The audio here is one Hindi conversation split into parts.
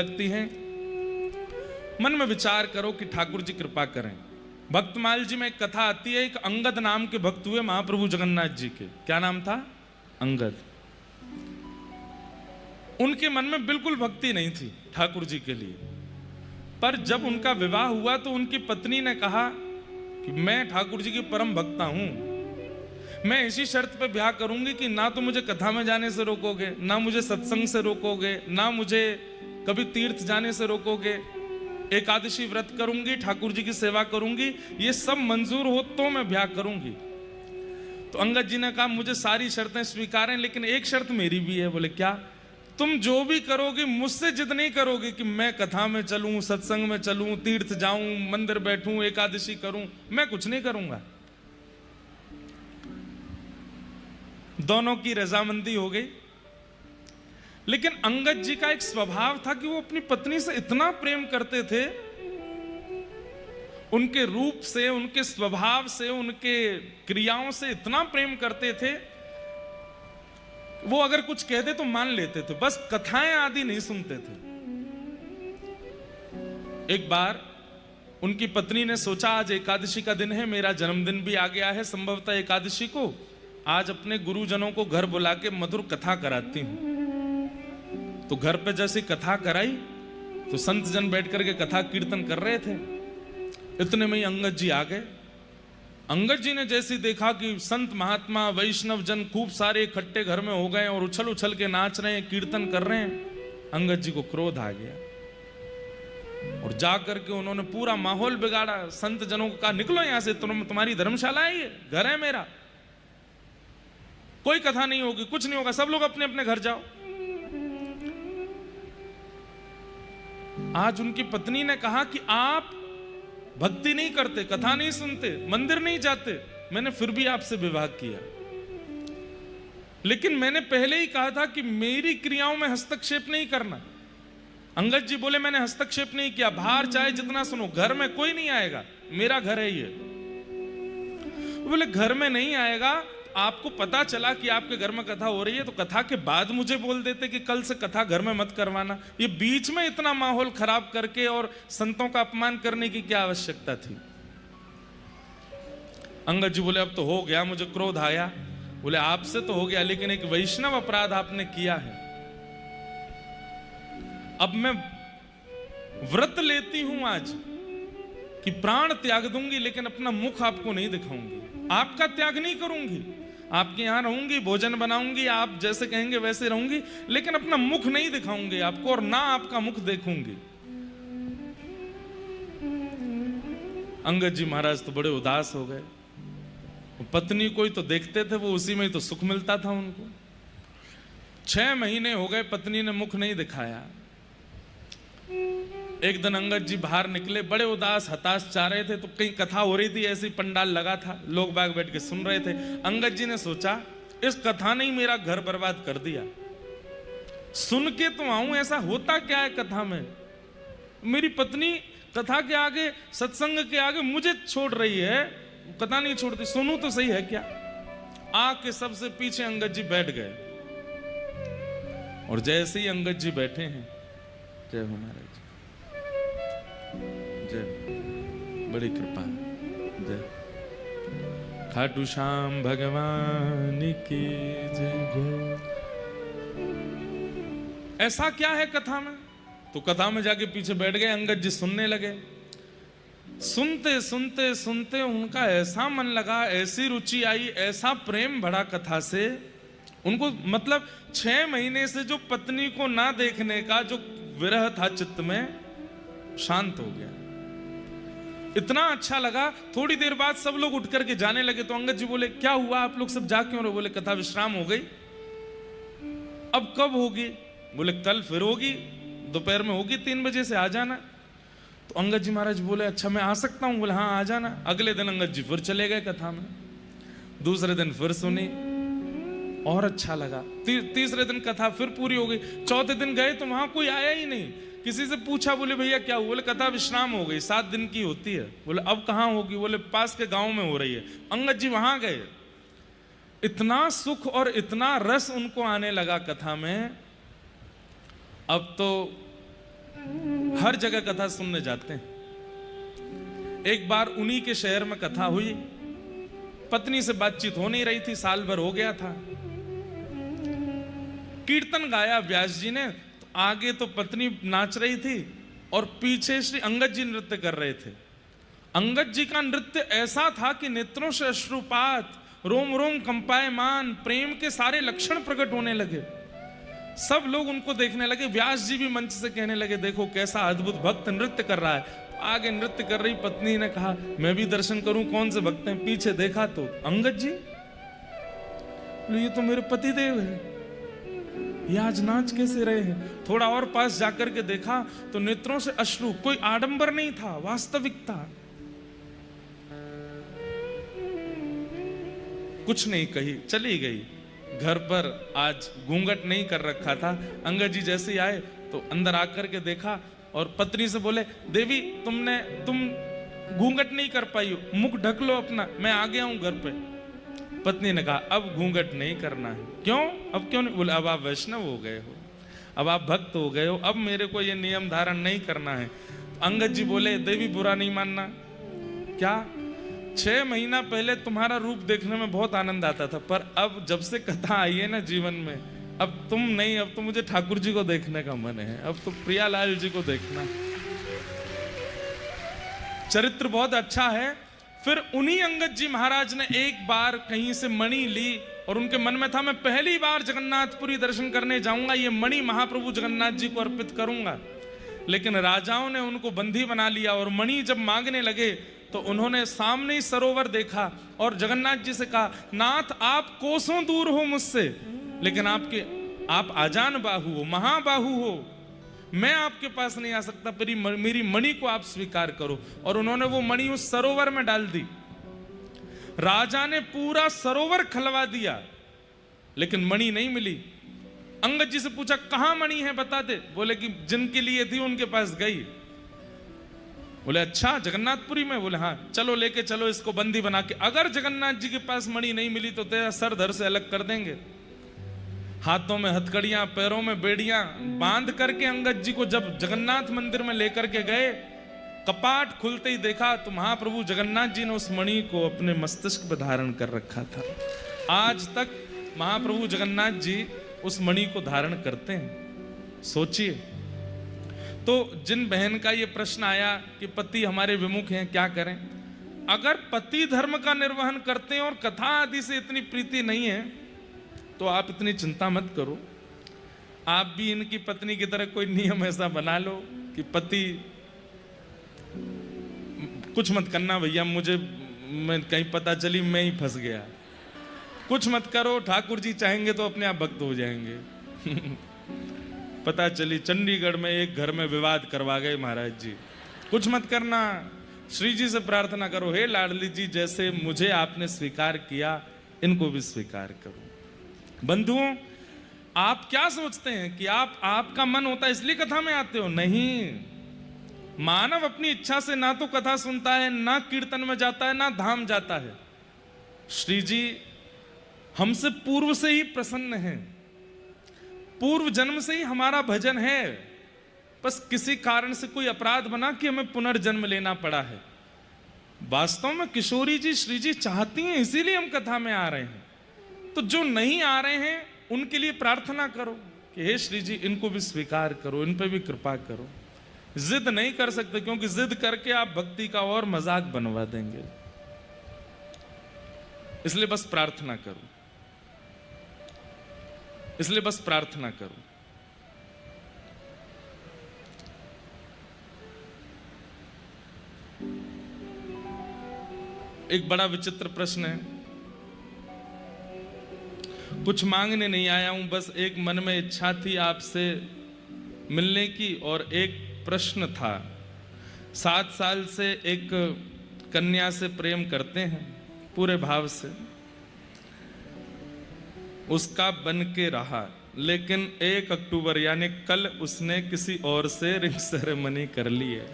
लगती हैं। मन में विचार करो कि ठाकुर जी कृपा करें। भक्तमाल जी में एक कथा आती है, एक अंगद नाम के भक्त हुए महाप्रभु जगन्नाथ जी के। क्या नाम था? अंगद। उनके मन में बिल्कुल भक्ति नहीं थी ठाकुर जी के लिए, पर जब उनका विवाह हुआ तो उनकी पत्नी ने कहा कि मैं ठाकुर जी की परम भक्ता हूं, मैं इसी शर्त पे ब्याह करूंगी कि ना तो मुझे कथा में जाने से रोकोगे, ना मुझे सत्संग से रोकोगे, ना मुझे कभी तीर्थ जाने से रोकोगे, एकादशी व्रत करूंगी, ठाकुर जी की सेवा करूंगी, ये सब मंजूर हो तो मैं ब्याह करूंगी। तो अंगद जी ने कहा मुझे सारी शर्तें स्वीकार हैं, लेकिन एक शर्त मेरी भी है। बोले क्या? तुम जो भी करोगे मुझसे जिद नहीं करोगे कि मैं कथा में चलूं, सत्संग में चलूं, तीर्थ जाऊं, मंदिर बैठूं, एकादशी करूं, मैं कुछ नहीं करूंगा। दोनों की रजामंदी हो गई। लेकिन अंगद जी का एक स्वभाव था कि वो अपनी पत्नी से इतना प्रेम करते थे, उनके रूप से, उनके स्वभाव से, उनके क्रियाओं से इतना प्रेम करते थे, वो अगर कुछ कहते तो मान लेते थे, बस कथाएं आदि नहीं सुनते थे। एक बार उनकी पत्नी ने सोचा आज एकादशी का दिन है, मेरा जन्मदिन भी आ गया है संभवतः एकादशी को, आज अपने गुरुजनों को घर बुला के मधुर कथा कराती हूं। तो घर पे जैसी कथा कराई तो संत जन बैठ करके कथा कीर्तन कर रहे थे। इतने में ही अंगद जी आ गए। अंगद जी ने जैसे देखा कि संत महात्मा वैष्णव जन खूब सारे इकट्ठे घर में हो गए और उछल उछल के नाच रहे हैं, कीर्तन कर रहे हैं, अंगद जी को क्रोध आ गया और जाकर के उन्होंने पूरा माहौल बिगाड़ा। संत जनों को कहा निकलो यहां से, तुम्हारी धर्मशाला है ये, घर है मेरा, कोई कथा नहीं होगी, कुछ नहीं होगा, सब लोग अपने अपने घर जाओ। आज उनकी पत्नी ने कहा कि आप भक्ति नहीं करते, कथा नहीं सुनते, मंदिर नहीं जाते, मैंने फिर भी आपसे विवाह किया, लेकिन मैंने पहले ही कहा था कि मेरी क्रियाओं में हस्तक्षेप नहीं करना। अंगद जी बोले मैंने हस्तक्षेप नहीं किया, बाहर चाहे जितना सुनो, घर में कोई नहीं आएगा, मेरा घर है ये। बोले घर में नहीं आएगा, आपको पता चला कि आपके घर में कथा हो रही है तो कथा के बाद मुझे बोल देते कि कल से कथा घर में मत करवाना। ये बीच में इतना माहौल खराब करके और संतों का अपमान करने की क्या आवश्यकता थी? अंगद जी बोले अब तो हो गया, मुझे क्रोध आया। बोले आपसे तो हो गया, लेकिन एक वैष्णव अपराध आपने किया है। अब मैं व्रत लेती हूं आज कि प्राण त्याग दूंगी, लेकिन अपना मुख आपको नहीं दिखाऊंगी, आपका त्याग नहीं करूंगी, आपके यहां रहूंगी, भोजन बनाऊंगी, आप जैसे कहेंगे वैसे रहूंगी, लेकिन अपना मुख नहीं दिखाऊंगी आपको और ना आपका मुख देखूंगी। अंगद जी महाराज तो बड़े उदास हो गए। पत्नी को ही तो देखते थे वो, उसी में ही तो सुख मिलता था उनको। 6 महीने हो गए पत्नी ने मुख नहीं दिखाया। एक दिन अंगद जी बाहर निकले, बड़े उदास हताश जा रहे थे, तो कहीं कथा हो रही थी, ऐसी पंडाल लगा था, लोग बाग बैठ के सुन रहे थे। अंगद जी ने सोचा इस कथा ने ही मेरा घर बर्बाद कर दिया, सुन के तो आऊं, ऐसा होता क्या है कथा में, मेरी पत्नी कथा के आगे, सत्संग के आगे मुझे छोड़ रही है, कथा नहीं छोड़ती, सुनूं तो सही है क्या। आके सबसे पीछे अंगद जी बैठ गए और जैसे ही अंगद जी बैठे हैं, जय हो महाराज, बड़ी कृपा, जय खाटू श्याम भगवान की जय। ऐसा क्या है कथा में? तो कथा में जाके पीछे बैठ गए, अंगद जी सुनने लगे। सुनते सुनते सुनते उनका ऐसा मन लगा, ऐसी रुचि आई, ऐसा प्रेम बढ़ा कथा से उनको, मतलब 6 महीने से जो पत्नी को ना देखने का जो विरह था चित्त में, शांत हो गया। इतना अच्छा लगा। थोड़ी देर बाद सब लोग उठ करके जाने लगे तो अंगद जी बोले क्या हुआ, आप लोग सब जा क्यों रहे? बोले कथा विश्राम हो गई। अब कब होगी? बोले कल फिर होगी, दोपहर में होगी, 3 बजे से आ जाना। तो अंगद जी महाराज बोले अच्छा मैं आ सकता हूं? बोले हाँ आ जाना। अगले दिन अंगद जी फिर चले गए कथा में, दूसरे दिन फिर सुनी और अच्छा लगा, तीसरे दिन कथा फिर पूरी हो गई, चौथे दिन गए तो वहां कोई आया ही नहीं। किसी से पूछा, बोले भैया क्या हुआ? बोले कथा विश्राम हो गई, 7 दिन की होती है। बोले अब कहाँ होगी? बोले पास के गांव में हो रही है। अंगद जी वहां गए, इतना सुख और इतना रस उनको आने लगा कथा में। अब तो हर जगह कथा सुनने जाते हैं। एक बार उन्हीं के शहर में कथा हुई, पत्नी से बातचीत हो नहीं रही थी, साल भर हो गया था। कीर्तन गाया व्यास जी ने, तो आगे तो पत्नी नाच रही थी और पीछे श्री अंगद जी नृत्य कर रहे थे। अंगद जी का नृत्य ऐसा था कि नेत्रों से अश्रुपात, रोम रोम कंपायमान, प्रेम के सारे लक्षण प्रकट होने लगे। सब लोग उनको देखने लगे। व्यास जी भी मंच से कहने लगे, देखो कैसा अद्भुत भक्त नृत्य कर रहा है। आगे नृत्य कर रही पत्नी ने कहा, मैं भी दर्शन करूं, कौन से भक्त हैं। पीछे देखा तो अंगद जी, ये तो मेरे पति देव है, ये आज नाच कैसे रहे हैं। थोड़ा और पास जाकर के देखा तो नेत्रों से अश्रु, कोई आडंबर नहीं था, वास्तविकता। कुछ नहीं कही, चली गई। घर पर आज घूंघट नहीं कर रखा था। अंगद जी जैसे ही आए तो अंदर आकर के देखा और पत्नी से बोले, देवी तुम घूंघट नहीं कर पाई हो, मुख ढक लो अपना, मैं आ गया हूं घर पे। पत्नी ने कहा, अब घूंघट नहीं करना है। क्यों? अब क्यों नहीं? बोले, अब आप वैष्णव हो गए हो, अब आप भक्त हो गए हो, अब मेरे को ये नियम धारण नहीं करना है। अंगद जी बोले, देवी बुरा नहीं मानना। क्या? 6 महीना पहले तुम्हारा रूप देखने में बहुत आनंद आता था, पर अब जब से कथा आई है ना जीवन में, अब तुम नहीं, अब तो मुझे ठाकुर जी को देखने का मन है, अब तो प्रियालाल जी को देखना। चरित्र बहुत अच्छा है। फिर उन्हीं अंगद जी महाराज ने एक बार कहीं से मणि ली और उनके मन में था, मैं पहली बार जगन्नाथपुरी दर्शन करने जाऊंगा, ये मणि महाप्रभु जगन्नाथ जी को अर्पित करूंगा। लेकिन राजाओं ने उनको बंदी बना लिया और मणि जब मांगने लगे तो उन्होंने सामने ही सरोवर देखा और जगन्नाथ जी से कहा, नाथ आप कोसों दूर हो मुझसे, लेकिन आप आजान बाहु हो, महाबाहु हो, मैं आपके पास नहीं आ सकता, मेरी मणि को आप स्वीकार करो। और उन्होंने वो मणि उस सरोवर में डाल दी। राजा ने पूरा सरोवर खलवा दिया, लेकिन मणि नहीं मिली। अंगद जी से पूछा, कहां मणि है बता दे। बोले कि जिनके लिए थी उनके पास गई। बोले, अच्छा जगन्नाथपुरी में? बोले, हाँ। चलो लेके चलो इसको बंदी बना के, अगर जगन्नाथ जी के पास मणि नहीं मिली तो तेरा सर धड़ से अलग कर देंगे। हाथों में हथकड़ियां, पैरों में बेड़ियां बांध करके अंगद जी को जब जगन्नाथ मंदिर में लेकर के गए, कपाट खुलते ही देखा तो महाप्रभु जगन्नाथ जी ने उस मणि को अपने मस्तिष्क पर धारण कर रखा था। आज तक महाप्रभु जगन्नाथ जी उस मणि को धारण करते हैं। सोचिए। तो जिन बहन का ये प्रश्न आया कि पति हमारे विमुख हैं, क्या करें? अगर पति धर्म का निर्वहन करते हैं और कथा आदि से इतनी प्रीति नहीं है तो आप इतनी चिंता मत करो। आप भी इनकी पत्नी की तरह कोई नियम ऐसा बना लो कि पति, कुछ मत करना भैया, मैं कहीं पता चली मैं ही फंस गया, कुछ मत करो, ठाकुर जी चाहेंगे तो अपने आप भक्त हो जाएंगे। पता चली चंडीगढ़ में एक घर में विवाद करवा गए महाराज जी। कुछ मत करना, श्री जी से प्रार्थना करो, हे लाडली जी जैसे मुझे आपने स्वीकार किया इनको भी स्वीकार करो। बंधुओं, आप क्या सोचते हैं कि आपका मन होता है इसलिए कथा में आते हो? नहीं। मानव अपनी इच्छा से ना तो कथा सुनता है, ना कीर्तन में जाता है, ना धाम जाता है। श्री जी हमसे पूर्व से ही प्रसन्न हैं, पूर्व जन्म से ही हमारा भजन है, बस किसी कारण से कोई अपराध बना कि हमें पुनर्जन्म लेना पड़ा है। वास्तव में किशोरी जी, श्री जी चाहती हैं, इसीलिए हम कथा में आ रहे हैं। तो जो नहीं आ रहे हैं उनके लिए प्रार्थना करो कि हे श्री जी इनको भी स्वीकार करो, इन पे भी कृपा करो। जिद नहीं कर सकते, क्योंकि जिद करके आप भक्ति का और मजाक बनवा देंगे। इसलिए बस प्रार्थना करो, इसलिए बस प्रार्थना करो। एक बड़ा विचित्र प्रश्न है, कुछ मांगने नहीं आया हूं, बस एक मन में इच्छा थी आपसे मिलने की और एक प्रश्न था। 7 साल से एक कन्या से प्रेम करते हैं पूरे भाव से, उसका बन के रहा, लेकिन 1 अक्टूबर यानी कल उसने किसी और से रिंग सेरेमनी कर ली है।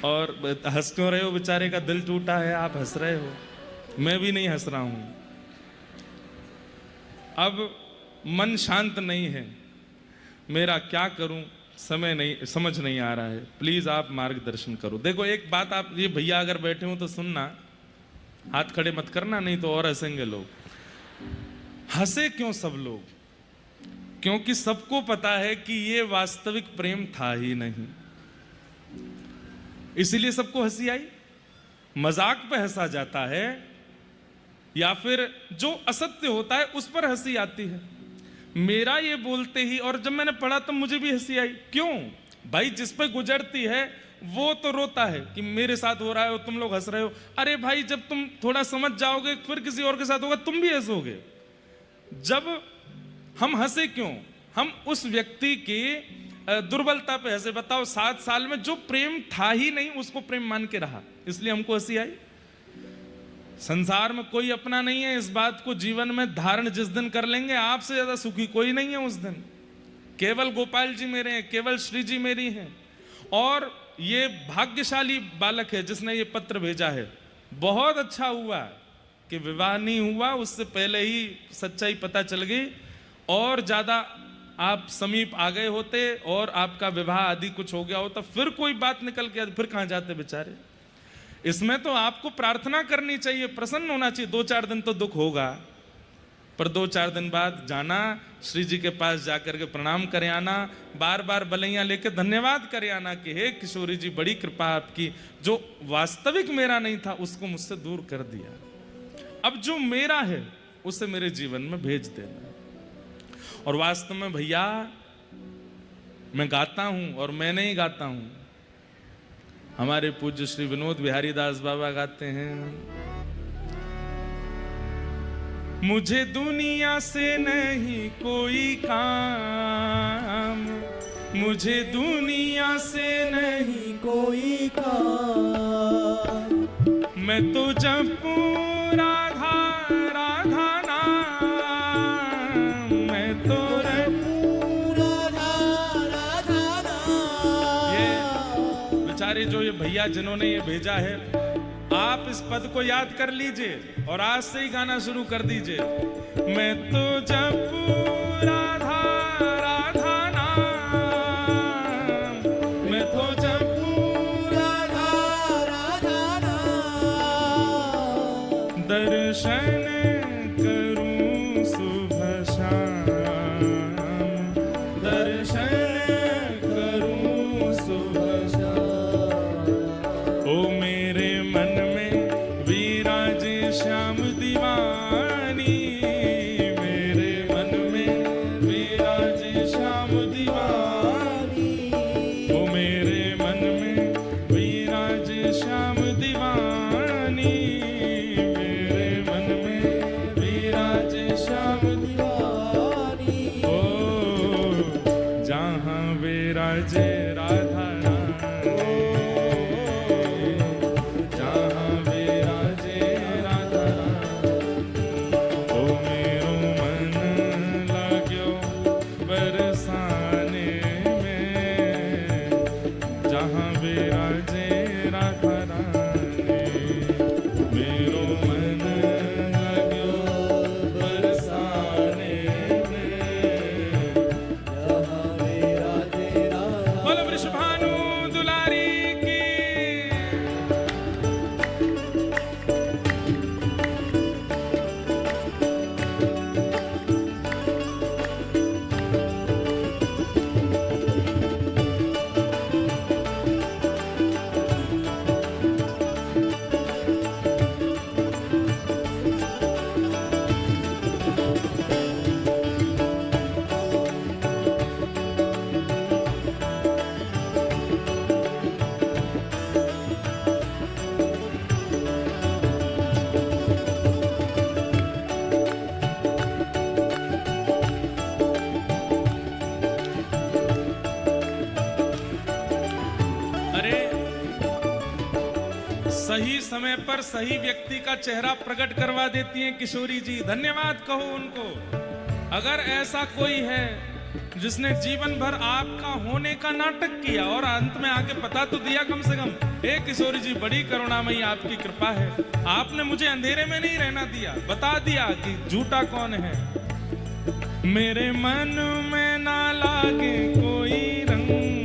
और हंस क्यों रहे हो? बेचारे का दिल टूटा है, आप हंस रहे हो, मैं भी नहीं हंस रहा हूं। अब मन शांत नहीं है, मेरा क्या करूं? समय नहीं, समझ नहीं आ रहा है, प्लीज आप मार्गदर्शन करो। देखो एक बात, आप ये भैया अगर बैठे हो तो सुनना, हाथ खड़े मत करना नहीं तो और हंसेंगे लोग। हंसे क्यों सब लोग? क्योंकि सबको पता है कि ये वास्तविक प्रेम था ही नहीं, इसीलिए सबको हंसी आई। मजाक पे हंसा जाता है या फिर जो असत्य होता है उस पर हंसी आती है। मेरा ये बोलते ही, और जब मैंने पढ़ा तब मुझे भी हंसी आई। क्यों भाई? जिस पे गुजरती है वो तो रोता है कि मेरे साथ हो रहा है और तुम लोग हंस रहे हो। अरे भाई, जब तुम थोड़ा समझ जाओगे फिर किसी और के साथ होगा, तुम भी हंसोगे। जब हम हंसे क्यों? हम उस व्यक्ति की दुर्बलता पे हंसे। बताओ 7 साल में जो प्रेम था ही नहीं उसको प्रेम मान के रहा, इसलिए हमको हंसी आई। संसार में कोई अपना नहीं है, इस बात को जीवन में धारण जिस दिन कर लेंगे, आपसे ज्यादा सुखी कोई नहीं है उस दिन। केवल गोपाल जी मेरे हैं, केवल श्री जी मेरी हैं। और ये भाग्यशाली बालक है जिसने ये पत्र भेजा है। बहुत अच्छा हुआ कि विवाह नहीं हुआ, उससे पहले ही सच्चाई पता चल गई और ज्यादा आप समीप आ गए होते और आपका विवाह आदि कुछ हो गया होता, फिर कोई बात निकल के फिर कहां जाते बेचारे। इसमें तो आपको प्रार्थना करनी चाहिए, प्रसन्न होना चाहिए। 2-4 दिन तो दुख होगा, पर 2-4 दिन बाद जाना, श्री जी के पास जाकर के प्रणाम करे आना, बार बार बलैया लेके धन्यवाद करे आना कि हे किशोरी जी, बड़ी कृपा आपकी, जो वास्तविक मेरा नहीं था उसको मुझसे दूर कर दिया, अब जो मेरा है उसे मेरे जीवन में भेज देना। और वास्तव में भैया मैं गाता हूं, और मैं नहीं गाता हूं, हमारे पूज्य श्री विनोद बिहारी दास बाबा गाते हैं। मुझे दुनिया से नहीं कोई काम, मुझे दुनिया से नहीं कोई काम, मैं तो जपू राधा राधा नाम, मैं तो राधा राधा नाम। ये बेचारे जो ये भैया जिन्होंने ये भेजा है, आप इस पद को याद कर लीजिए और आज से ही गाना शुरू कर दीजिए। मैं तो जपू राधा राधा नाम, मैं तो जपू राधा राधा नाम, दर्शन करूं सुबह शाम, दर्शन करूं सुबह शाम। ओ मेरे मन में विराजे श्याम दीवानी, मेरे मन में विराजे श्याम दीवानी, ओ मेरे मन में विराजे श्याम दीवानी, मेरे मन में विराजे श्याम दीवानी। ओ जहाँ विराजे राधा सही समय पर सही व्यक्ति का चेहरा प्रकट करवा देती हैं किशोरी जी, धन्यवाद कहो उनको। अगर ऐसा कोई है जिसने जीवन भर आपका होने का नाटक किया और अंत में आके बता तो दिया कम से कम, हे किशोरी जी बड़ी करुणामयी आपकी कृपा है, आपने मुझे अंधेरे में नहीं रहना दिया, बता दिया कि झूठा कौन है। मेरे मन में ना लागे कोई रंग,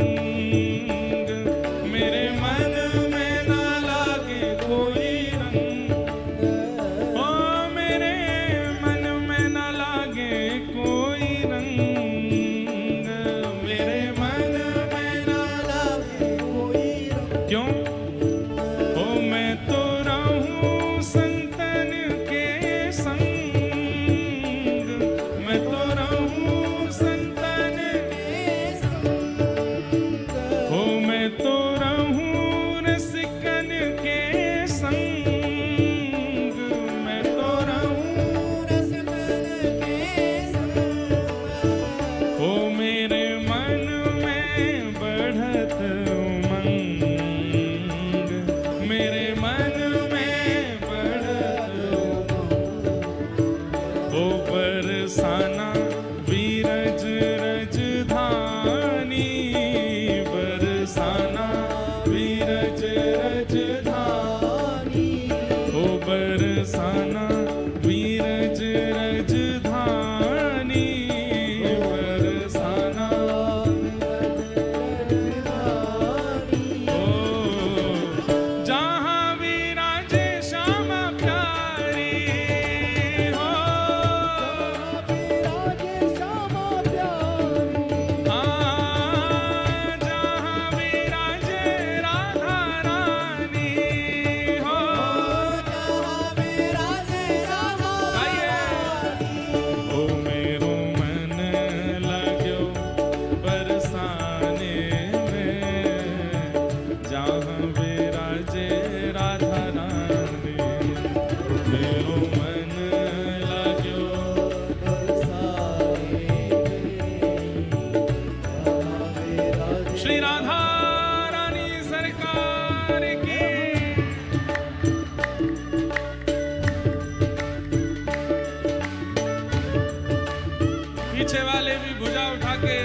श्री राधा रानी सरकार की। पीछे वाले भी भुजा उठा के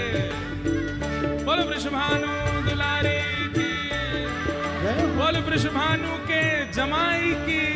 बोल वृषभानु दुलारी की, बोल वृषभानु के जमाई की।